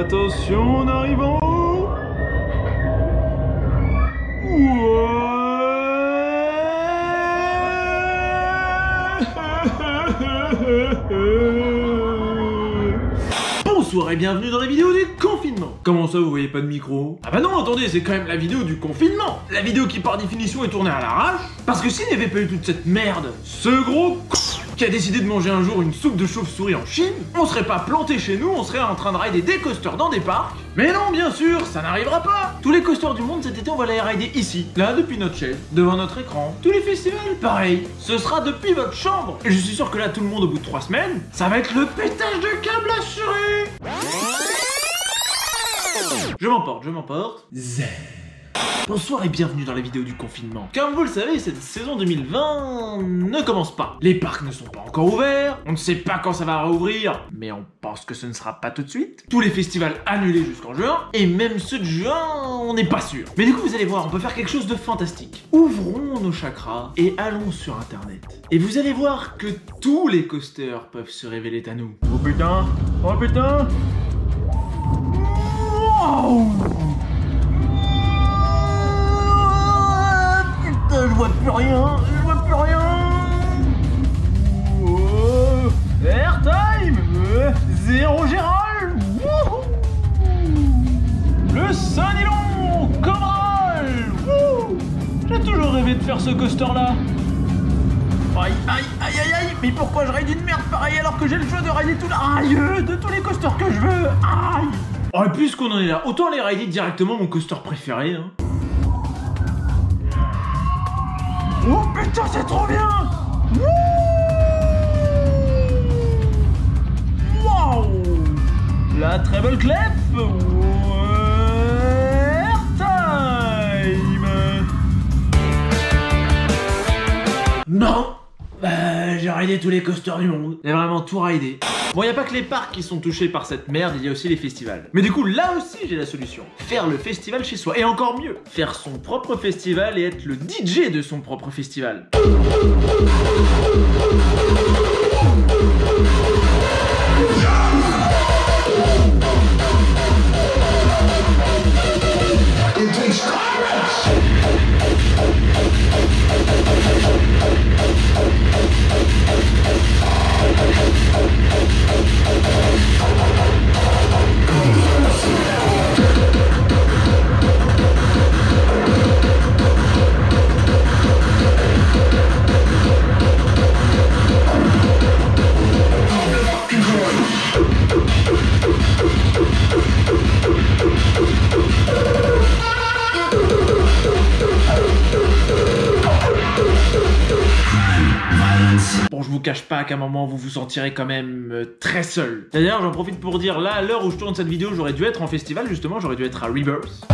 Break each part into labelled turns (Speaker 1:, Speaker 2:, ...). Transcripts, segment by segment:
Speaker 1: Attention, en arrivant. Bonsoir et bienvenue dans la vidéo du confinement. Comment ça vous voyez pas de micro? Ah bah non, attendez, c'est quand même la vidéo du confinement. La vidéo qui par définition est tournée à l'arrache. Parce que s'il n'y avait pas eu toute cette merde, ce gros qui a décidé de manger un jour une soupe de chauve-souris en Chine, on serait pas planté chez nous, on serait en train de rider des coasters dans des parcs. Mais non, bien sûr, ça n'arrivera pas. Tous les coasters du monde cet été, on va les rider ici, là, depuis notre chaise, devant notre écran. Tous les festivals, pareil, ce sera depuis votre chambre. Et je suis sûr que là, tout le monde, au bout de 3 semaines, ça va être le pétage de câble assuré. Je m'emporte. Zè. Bonsoir et bienvenue dans la vidéo du confinement. Comme vous le savez, cette saison 2020 ne commence pas. Les parcs ne sont pas encore ouverts, on ne sait pas quand ça va rouvrir, mais on pense que ce ne sera pas tout de suite. Tous les festivals annulés jusqu'en juin, et même ceux de juin, on n'est pas sûr. Mais du coup, vous allez voir, on peut faire quelque chose de fantastique. Ouvrons nos chakras et allons sur internet. Et vous allez voir que tous les coasters peuvent se révéler à nous. Oh putain. Wow. Je vois plus rien. Oh, airtime, zéro Gérald. Le Saint-Nilon Cobral. J'ai toujours rêvé de faire ce coaster là. Aïe, mais pourquoi je ride une merde pareille alors que j'ai le choix de rider de tous les coasters que je veux. Aïe. Oh, et puisqu'on en est là, autant aller rider directement mon coaster préféré, hein. Oh putain, c'est trop bien! Wow! La treble clef! Airtime! Non! J'ai ridé tous les coasters du monde. J'ai vraiment tout ridé. Bon, y a pas que les parcs qui sont touchés par cette merde, il y a aussi les festivals. Mais du coup, là aussi, j'ai la solution. Faire le festival chez soi. Et encore mieux, faire son propre festival et être le DJ de son propre festival. Bon, je vous cache pas qu'à un moment vous vous sentirez quand même très seul. D'ailleurs, j'en profite pour dire là, à l'heure où je tourne cette vidéo, j'aurais dû être en festival justement, j'aurais dû être à Rebirth.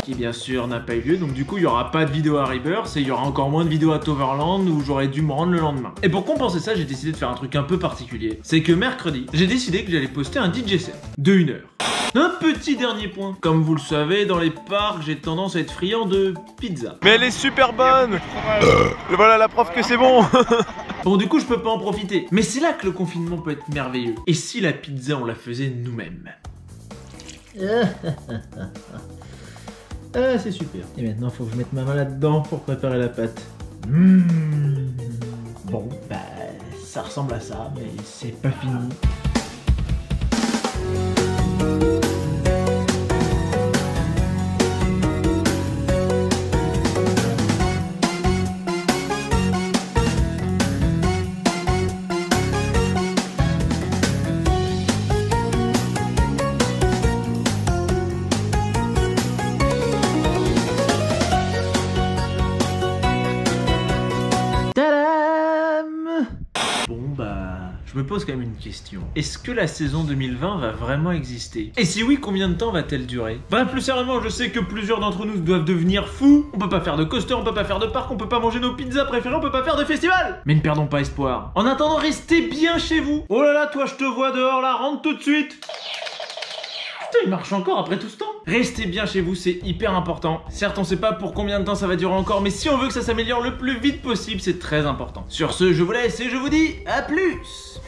Speaker 1: Qui bien sûr n'a pas eu lieu, donc du coup il y aura pas de vidéo à Rebirth et il y aura encore moins de vidéos à Toverland où j'aurais dû me rendre le lendemain. Et pour compenser ça, j'ai décidé de faire un truc un peu particulier. C'est que mercredi, j'ai décidé que j'allais poster un DJ set de 1 heure. Un petit dernier point. Comme vous le savez, dans les parcs, j'ai tendance à être friand de pizza.
Speaker 2: Mais elle est super bonne. Voilà la preuve que c'est bon.
Speaker 1: Bon, du coup, je peux pas en profiter. Mais c'est là que le confinement peut être merveilleux. Et si la pizza, on la faisait nous-mêmes? Ah, c'est super. Et maintenant, faut que je mette ma main là-dedans pour préparer la pâte. Bon, bah, ça ressemble à ça, mais c'est pas fini. je me pose quand même une question. Est-ce que la saison 2020 va vraiment exister? Et si oui, combien de temps va-t-elle durer? Bah plus sérieusement, je sais que plusieurs d'entre nous doivent devenir fous. On peut pas faire de coaster, on peut pas faire de parc, on peut pas manger nos pizzas préférées, on peut pas faire de festival. Mais ne perdons pas espoir. En attendant, restez bien chez vous. Oh là là, toi je te vois dehors là, rentre tout de suite. Putain, il marche encore après tout ce temps. Restez bien chez vous, c'est hyper important. Certes, on sait pas pour combien de temps ça va durer encore, mais si on veut que ça s'améliore le plus vite possible, c'est très important. Sur ce, je vous laisse et je vous dis à plus.